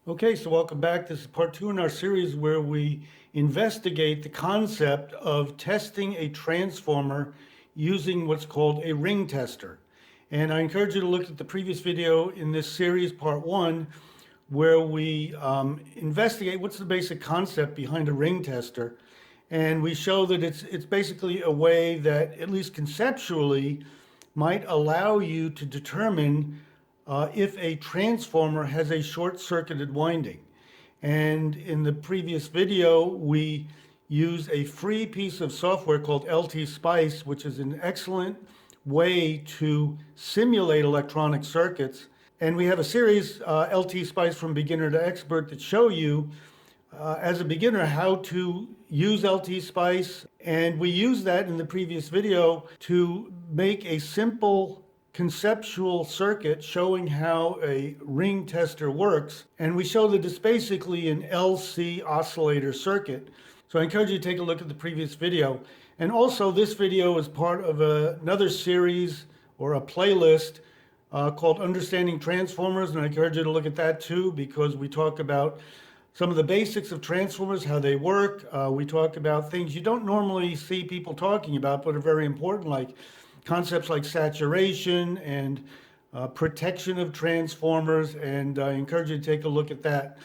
Okay, so welcome back. This is part two in our series where we investigate the concept of testing a transformer using what's called a ring tester. And I encourage you to look at the previous video in this series, part one, where we investigate what's the basic concept behind a ring tester. And we show that it's basically a way that, at least conceptually, might allow you to determine if a transformer has a short-circuited winding. And in the previous video, we use a free piece of software called LT Spice, which is an excellent way to simulate electronic circuits. And we have a series, LT Spice from Beginner to Expert, that show you as a beginner how to use LT Spice. And we use that in the previous video to make a simple conceptual circuit showing how a ring tester works. And we show that it's basically an LC oscillator circuit. So I encourage you to take a look at the previous video. And also this video is part of another series or a playlist called Understanding Transformers. And I encourage you to look at that too, because we talk about some of the basics of transformers, how they work. We talk about things you don't normally see people talking about, but are very important, like concepts like saturation and protection of transformers, and I encourage you to take a look at that.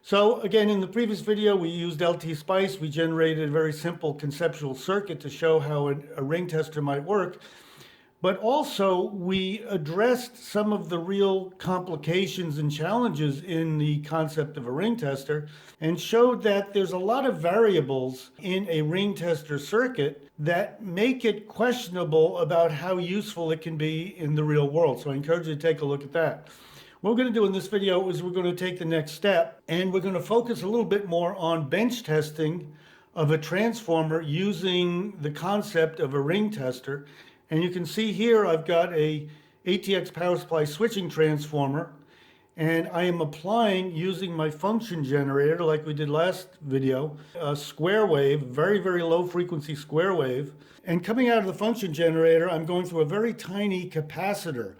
So again, in the previous video, we used LT Spice. We generated a very simple conceptual circuit to show how a ring tester might work. But also, we addressed some of the real complications and challenges in the concept of a ring tester and showed that there's a lot of variables in a ring tester circuit that make it questionable about how useful it can be in the real world. So I encourage you to take a look at that. What we're going to do in this video is we're going to take the next step, and we're going to focus a little bit more on bench testing of a transformer using the concept of a ring tester. And you can see here I've got a ATX power supply switching transformer, and I am applying, using my function generator like we did last video, a square wave, very, very low frequency square wave. And coming out of the function generator, I'm going through a very tiny capacitor.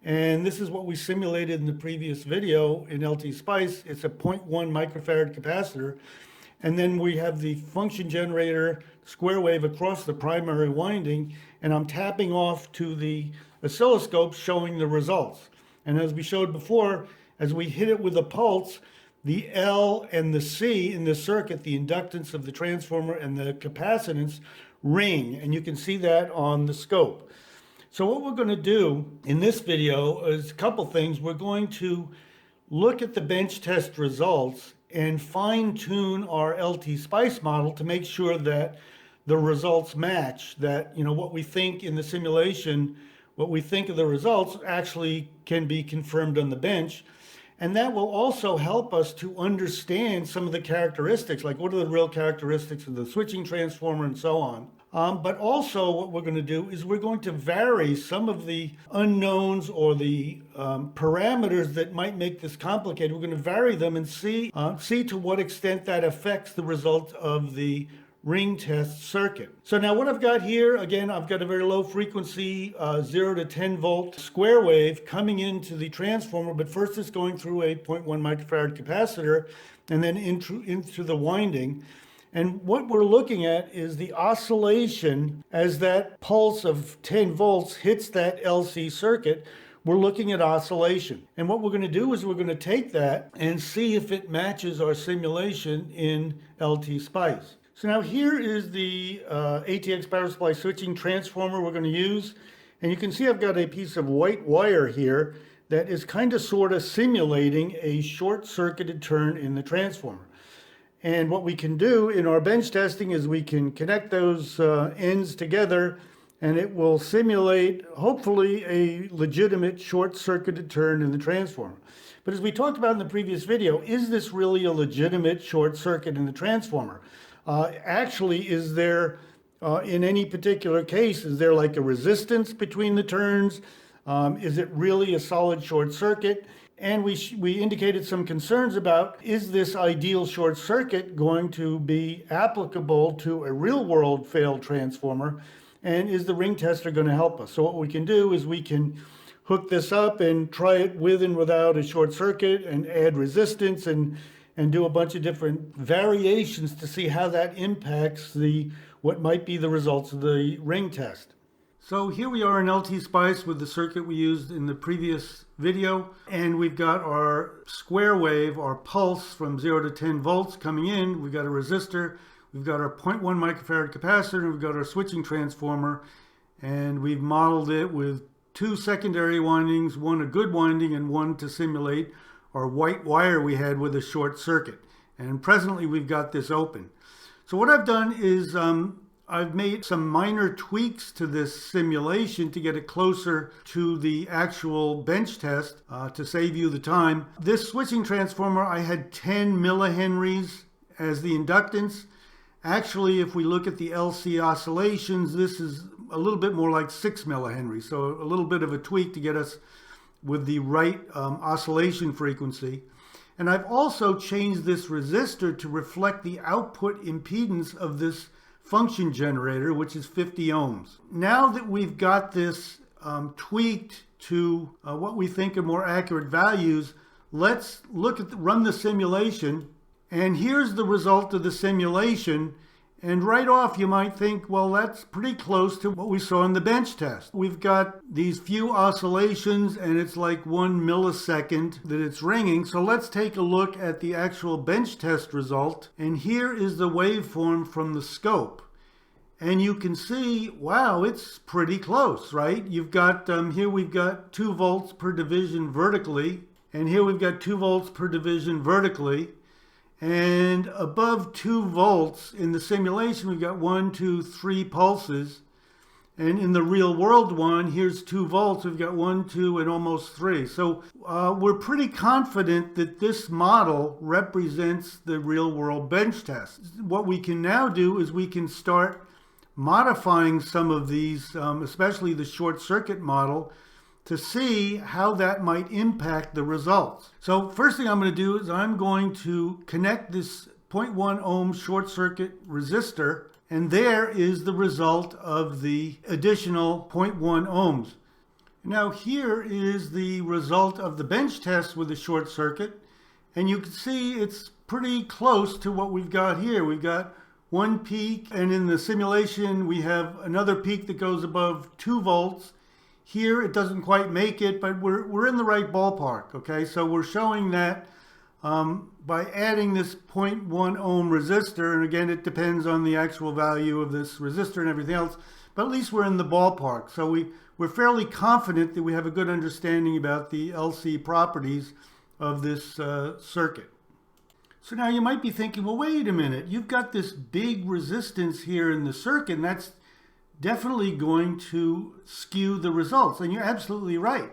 And this is what we simulated in the previous video in LT Spice. It's a 0.1 microfarad capacitor. And then we have the function generator square wave across the primary winding, and I'm tapping off to the oscilloscope showing the results. And as we showed before, as we hit it with a pulse, the L and the C in the circuit, the inductance of the transformer and the capacitance, ring, and you can see that on the scope. So what we're going to do in this video is a couple things. We're going to look at the bench test results and fine-tune our LT Spice model to make sure that the results match, that what we think in the simulation, what we think of the results actually can be confirmed on the bench. And that will also help us to understand some of the characteristics, like what are the real characteristics of the switching transformer and so on. But also what we're going to do is we're going to vary some of the unknowns or the parameters that might make this complicated. We're going to vary them and see to what extent that affects the result of the ring test circuit. So now what I've got here, again, I've got a very low frequency 0 to 10 volt square wave coming into the transformer, but first it's going through a 0.1 microfarad capacitor and then into the winding. And what we're looking at is the oscillation as that pulse of 10 volts hits that LC circuit. We're looking at oscillation. And what we're going to do is we're going to take that and see if it matches our simulation in LT Spice. So now here is the ATX power supply switching transformer we're going to use. And you can see I've got a piece of white wire here that is kind of sort of simulating a short-circuited turn in the transformer. And what we can do in our bench testing is we can connect those ends together, and it will simulate, hopefully, a legitimate short-circuited turn in the transformer. But as we talked about in the previous video, is this really a legitimate short circuit in the transformer? Actually, is there, in any particular case, is there like a resistance between the turns? Is it really a solid short circuit? And we indicated some concerns about, is this ideal short circuit going to be applicable to a real world failed transformer? And is the ring tester going to help us? So what we can do is we can hook this up and try it with and without a short circuit and add resistance and do a bunch of different variations to see how that impacts what might be the results of the ring test. So here we are in LT Spice with the circuit we used in the previous video, and we've got our square wave, our pulse from 0 to 10 volts coming in. We've got a resistor, we've got our 0.1 microfarad capacitor, and we've got our switching transformer, and we've modeled it with 2 secondary windings, one a good winding and one to simulate our white wire we had with a short circuit. And presently we've got this open. So what I've done is I've made some minor tweaks to this simulation to get it closer to the actual bench test to save you the time. This switching transformer, I had 10 millihenries as the inductance. Actually, if we look at the LC oscillations, this is a little bit more like 6 millihenries. So a little bit of a tweak to get us with the right oscillation frequency. And I've also changed this resistor to reflect the output impedance of this function generator, which is 50 ohms. Now that we've got this tweaked to what we think are more accurate values, let's run the simulation. And here's the result of the simulation. And right off you might think, well, that's pretty close to what we saw in the bench test. We've got these few oscillations and it's like 1 millisecond that it's ringing. So let's take a look at the actual bench test result. And here is the waveform from the scope. And you can see, wow, it's pretty close, right? You've got, here we've got 2 volts per division vertically. And here we've got 2 volts per division vertically. And above 2 volts in the simulation, we've got 1, 2, 3 pulses. And in the real world one, here's 2 volts. We've got 1, 2, and almost 3. So we're pretty confident that this model represents the real world bench test. What we can now do is we can start modifying some of these, especially the short circuit model, to see how that might impact the results. So first thing I'm going to do is I'm going to connect this 0.1 ohm short circuit resistor, and there is the result of the additional 0.1 ohms. Now here is the result of the bench test with the short circuit, and you can see it's pretty close to what we've got here. We've got one peak, and in the simulation we have another peak that goes above 2 volts. Here it doesn't quite make it, but we're in the right ballpark, okay? So we're showing that by adding this 0.1 ohm resistor, and again, it depends on the actual value of this resistor and everything else, but at least we're in the ballpark. So we're fairly confident that we have a good understanding about the LC properties of this circuit. So now you might be thinking, well, wait a minute, you've got this big resistance here in the circuit, and that's definitely going to skew the results. And you're absolutely right.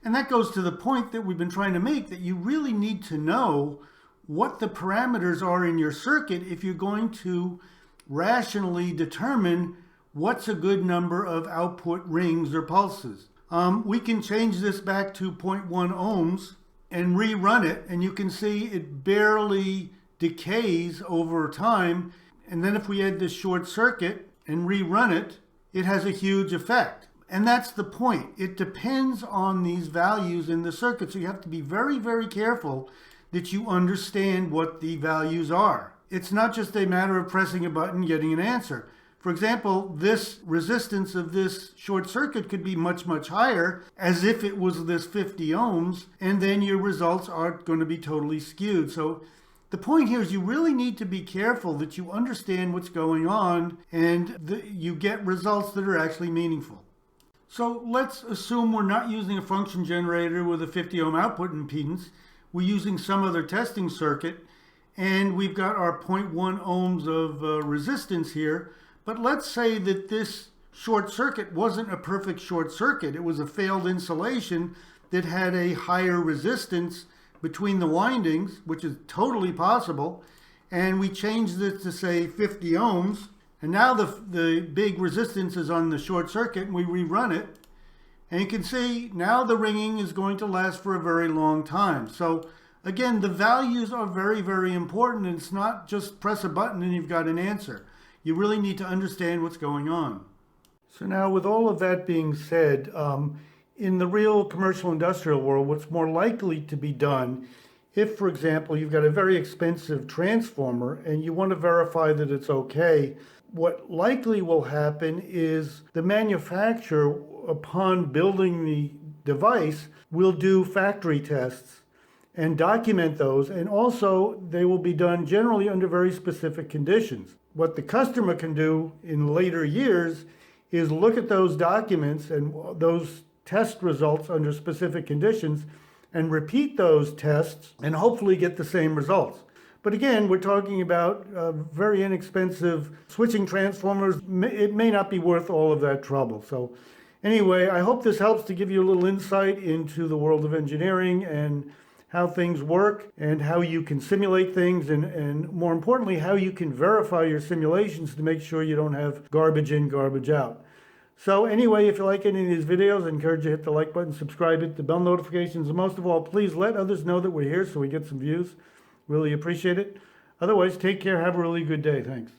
And that goes to the point that we've been trying to make, that you really need to know what the parameters are in your circuit if you're going to rationally determine what's a good number of output rings or pulses. We can change this back to 0.1 ohms and rerun it, and you can see it barely decays over time. And then if we add this short circuit and rerun it, it has a huge effect. And that's the point. It depends on these values in the circuit. So you have to be very, very careful that you understand what the values are. It's not just a matter of pressing a button, getting an answer. For example, this resistance of this short circuit could be much, much higher, as if it was this 50 ohms, and then your results aren't going to be totally skewed. So the point here is you really need to be careful that you understand what's going on and you get results that are actually meaningful. So let's assume we're not using a function generator with a 50 ohm output impedance. We're using some other testing circuit, and we've got our 0.1 ohms of resistance here. But let's say that this short circuit wasn't a perfect short circuit. It was a failed insulation that had a higher resistance between the windings, which is totally possible, and we changed it to say 50 ohms, and now the big resistance is on the short circuit, and we rerun it, and you can see now the ringing is going to last for a very long time. So again, the values are very, very important, and it's not just press a button and you've got an answer. You really need to understand what's going on. So now with all of that being said, In the real commercial industrial world, what's more likely to be done if, for example, you've got a very expensive transformer and you want to verify that it's okay, what likely will happen is the manufacturer, upon building the device, will do factory tests and document those, and also they will be done generally under very specific conditions. What the customer can do in later years is look at those documents and those test results under specific conditions and repeat those tests and hopefully get the same results. But again, we're talking about very inexpensive switching transformers. It may not be worth all of that trouble. So anyway, I hope this helps to give you a little insight into the world of engineering and how things work and how you can simulate things, and more importantly, how you can verify your simulations to make sure you don't have garbage in, garbage out. So anyway, if you like any of these videos, I encourage you to hit the like button, subscribe, hit the bell notifications, and most of all, please let others know that we're here so we get some views. Really appreciate it. Otherwise, take care. Have a really good day. Thanks.